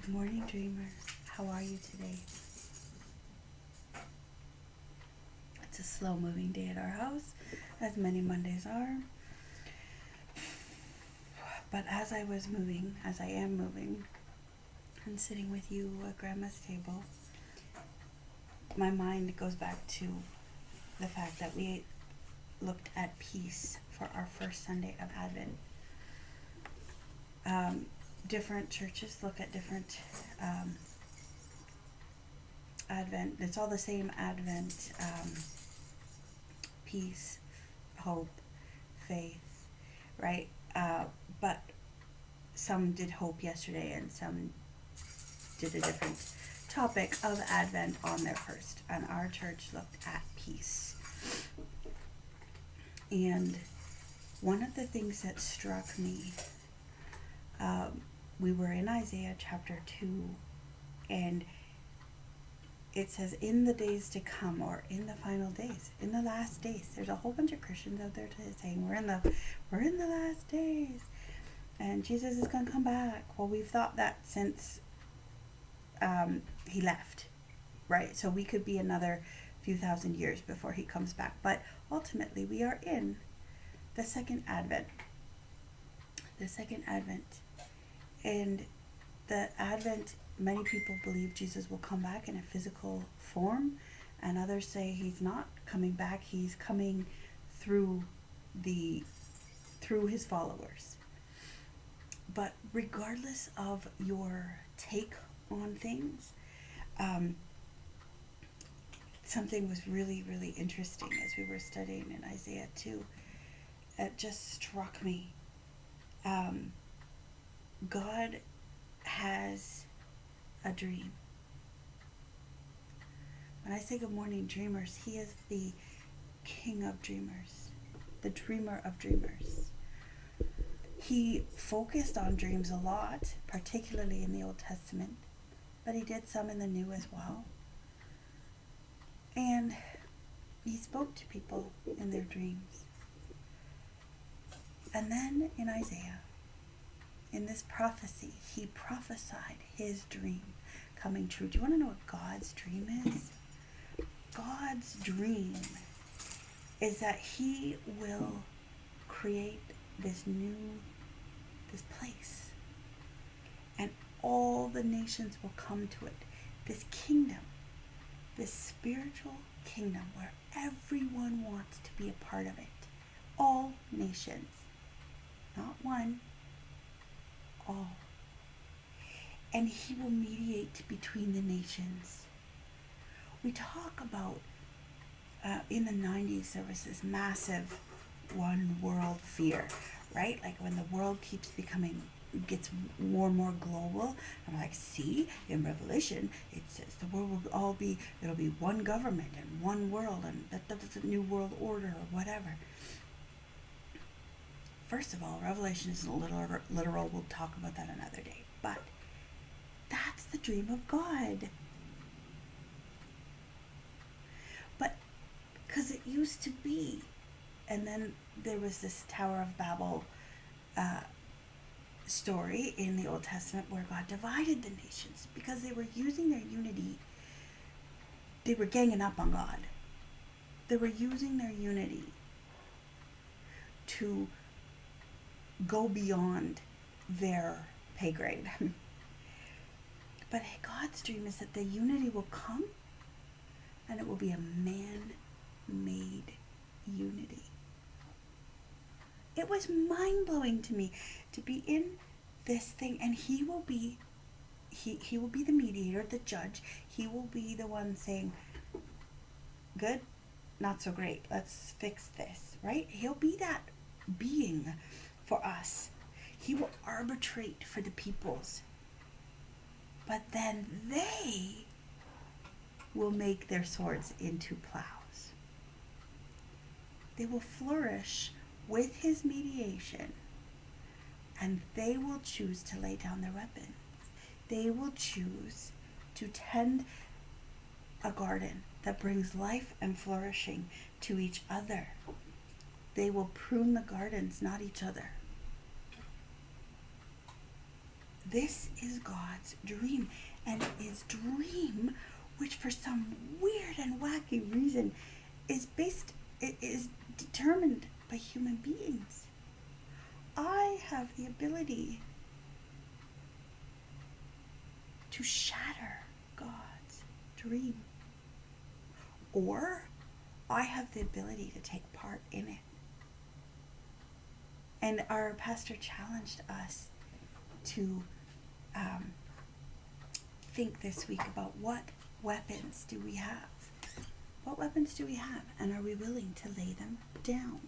Good morning, dreamers. How are you today? It's a slow moving day at our house, as many Mondays are. But as I am moving, and sitting with you at Grandma's table, my mind goes back to the fact that we looked at peace for our first Sunday of Advent. Different churches look at different Advent. It's all the same Advent: peace, hope, faith, right? But some did hope yesterday and some did a different topic of Advent on their first. And our church looked at peace. And one of the things that struck me, we were in Isaiah chapter 2, and it says, in the days to come, or in the final days, in the last days. There's a whole bunch of Christians out there saying we're in the last days, and Jesus is going to come back. Well, we've thought that since he left, right? So we could be another few thousand years before he comes back. But ultimately, we are in the second Advent. The second Advent. And the Advent, many people believe Jesus will come back in a physical form, and others say he's not coming back. He's coming through his followers. But regardless of your take on things, something was really, really interesting as we were studying in Isaiah 2. It just struck me. God has a dream. When I say good morning, dreamers, he is the king of dreamers, the dreamer of dreamers. He focused on dreams a lot, particularly in the Old Testament, but he did some in the New as well. And he spoke to people in their dreams. And then in Isaiah, in this prophecy, he prophesied his dream coming true. Do you want to know what God's dream is? God's dream is that he will create this place, and all the nations will come to it. This kingdom, this spiritual kingdom where everyone wants to be a part of it. All nations, not one, all. And he will mediate between the nations. We talk about, in the 90s, there was this massive one world fear, right? Like when the world gets more and more global. I'm like, see, in Revelation, it says the world it'll be one government and one world, and that's a new world order or whatever. First of all, Revelation is literal. We'll talk about that another day. But that's the dream of God. But because it used to be, and then there was this Tower of Babel story in the Old Testament where God divided the nations because they were using their unity. They were ganging up on God. They were using their unity to go beyond their pay grade. But God's dream is that the unity will come, and it will be a man-made unity. It was mind-blowing to me to be in this thing, and he will be the mediator, the judge. He will be the one saying, good, not so great, let's fix this, right? He'll be that being for us. He will arbitrate for the peoples. But then they will make their swords into plows. They will flourish with his mediation, and they will choose to lay down their weapons. They will choose to tend a garden that brings life and flourishing to each other. They will prune the gardens, not each other. This is God's dream, and his dream, which for some weird and wacky reason is determined by human beings. I have the ability to shatter God's dream, or I have the ability to take part in it. And our pastor challenged us to think this week about what weapons do we have? What weapons do we have? And are we willing to lay them down?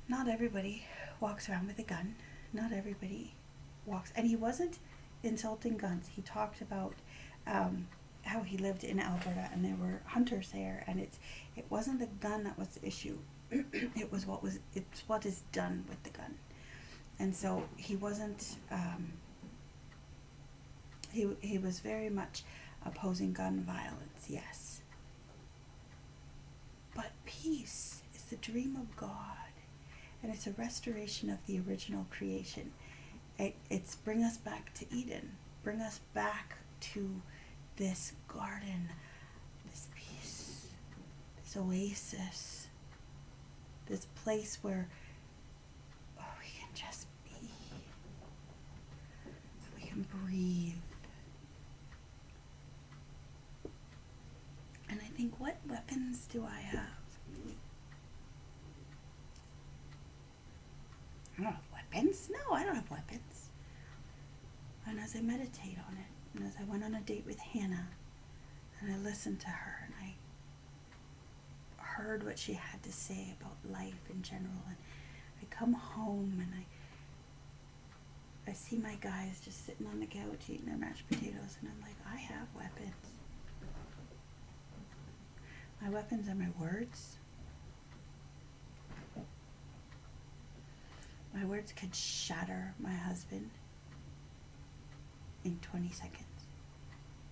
Not everybody walks around with a gun. Not everybody walks. And he wasn't insulting guns. He talked about how he lived in Alberta and there were hunters there, and it wasn't the gun that was the issue. It's what is done with the gun. And so he wasn't he was very much opposing gun violence, yes. But peace is the dream of God, and it's a restoration of the original creation. It's bring us back to Eden, bring us back to this garden, this peace, this oasis, this place where we can just be, we can breathe. And I think, what weapons do I have? I don't have weapons. No, I don't have weapons. And as I meditate on it, and as I went on a date with Hannah, and I listened to her, and I heard what she had to say about life in general, and I come home and I see my guys just sitting on the couch eating their mashed potatoes, and I'm like, I have weapons. My weapons are my words. My words could shatter my husband in 20 seconds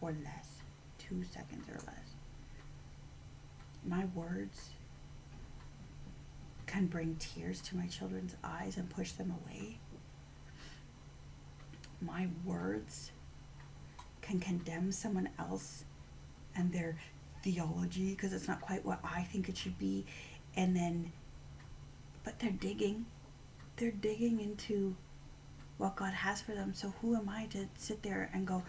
or less, 2 seconds or less. My words can bring tears to my children's eyes and push them away. My words can condemn someone else and their theology because it's not quite what I think it should be, but they're digging into what God has for them. So who am I to sit there and go,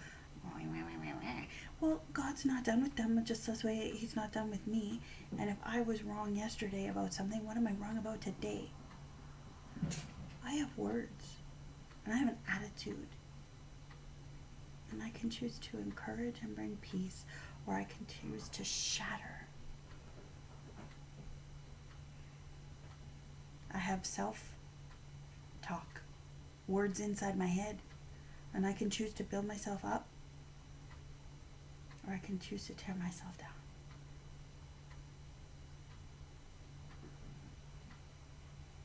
well, God's not done with them just this way he's not done with me, and if I was wrong yesterday about something, what am I wrong about today? I have words, and I have an attitude, and I can choose to encourage and bring peace, or I can choose to shatter. I have self-talk, words inside my head, and I can choose to build myself up, or I can choose to tear myself down.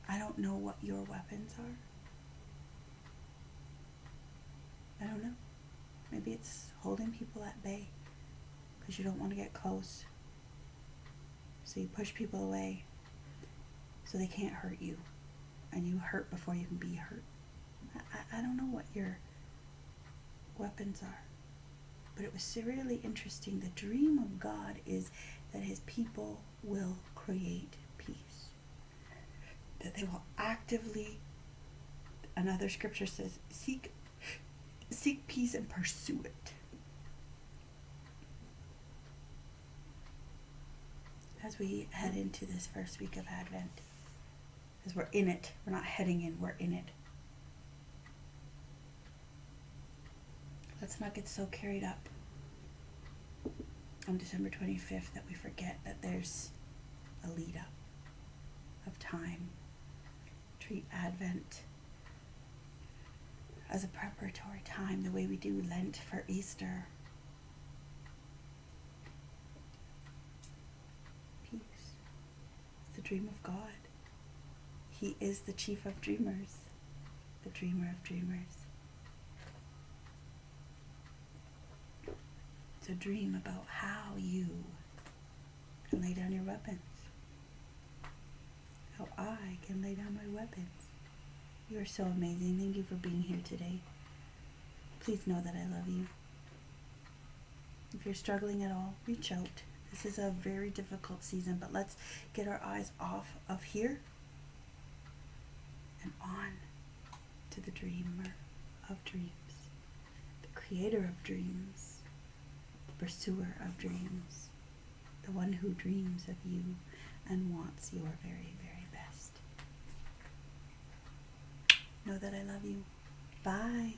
I don't know what your weapons are. I don't know. Maybe it's holding people at bay because you don't want to get close. So you push people away so they can't hurt you, and you hurt before you can be hurt. I don't know what your weapons are, but it was really interesting. The dream of God is that his people will create peace, that they will actively, another scripture says, seek peace and pursue it. As we head into this first week of Advent, because we're in it, we're not heading in, we're in it. Let's not get so carried up on December 25th that we forget that there's a lead up of time. Treat Advent as a preparatory time, the way we do Lent for Easter. Peace. It's the dream of God. He is the chief of dreamers, the dreamer of dreamers. So dream about how you can lay down your weapons. How I can lay down my weapons. You are so amazing. Thank you for being here today. Please know that I love you. If you're struggling at all, reach out. This is a very difficult season, but let's get our eyes off of here and on to the dreamer of dreams, the creator of dreams, the pursuer of dreams, the one who dreams of you and wants your very, very best. Know that I love you. Bye.